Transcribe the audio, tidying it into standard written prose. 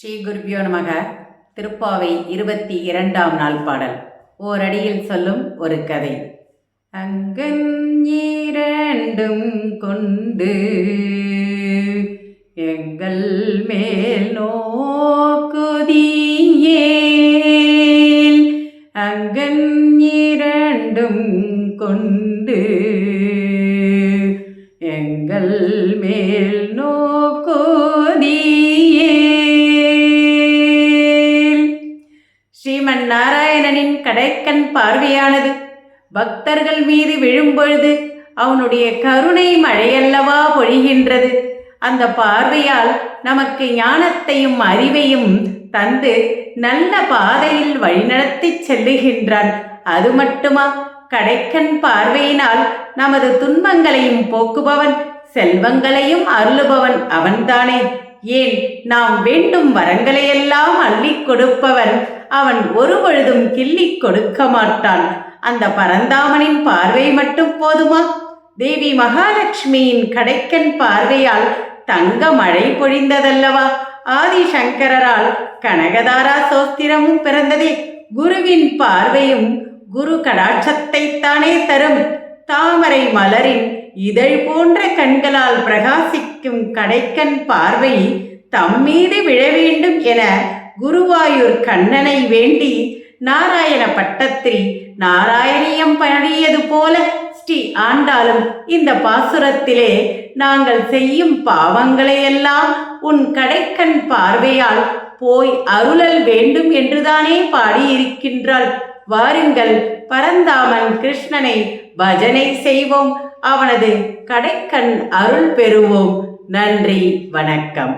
ஸ்ரீ குருபியோ நமக. திருப்பாவை 22ஆம் நாள் பாடல். ஓரடியில் சொல்லும் ஒரு கதை. அங்கன் இரண்டும் கொண்டு எங்கள் மேல் நோக்குதியேல், அங்கன் இரண்டும் கொண்டு எங்கள் மேல் ஸ்ரீமன் நாராயணனின் கடைக்கண் பார்வையானது பக்தர்கள் மீது விழும்பொழுது அவனுடைய கருணை மழையல்லவா பொழிகின்றது. அந்த பார்வையால் நமக்கு ஞானத்தையும் அறிவையும் தந்து நல்ல பாதையில் வழிநடத்தி செல்லுகின்றான். அது மட்டுமா, கடைக்கண் பார்வையினால் நமது துன்பங்களையும் போக்குபவன், செல்வங்களையும் அருளுபவன் அவன்தானே. ஏன், நாம் வேண்டும் வரங்களையெல்லாம் அள்ளிக் கொடுப்பவன் அவன் ஒரு பொழுதும் கிள்ளிக் கொடுக்க மாட்டான். அந்த பரந்தாமனின் பார்வை மட்டும் போதுமா? தேவி மகாலட்சுமியின் கடைக்கண் பார்வையால் தங்க மழை பொழிந்ததல்லவா? ஆதிசங்கரால் கனகதாரா சோஸ்திரமும் பிறந்ததே. குருவின் பார்வையும் குரு கடாட்சத்தைத்தானே தரும். தாமரை மலரின் இதழ் போன்ற கண்களால் பிரகாசிக்கும் கடைக்கண் பார்வை தம்மீது விழ வேண்டும் என குருவாயூர் கண்ணனை வேண்டி நாராயண பட்டத்தில் நாராயணியம் பாடியது போல ஸ்ரீ ஆண்டாளும் இந்த பாசுரத்திலே நாங்கள் செய்யும் பாவங்களையெல்லாம் உன் கடைக்கண் பார்வையால் போய் அருளல் வேண்டும் என்றுதானே பாடியிருக்கின்றாள். வாருங்கள், பரந்தாமன் கிருஷ்ணனை பஜனை செய்வோம், அவனது கடைக்கண் அருள் பெறுவோம். நன்றி, வணக்கம்.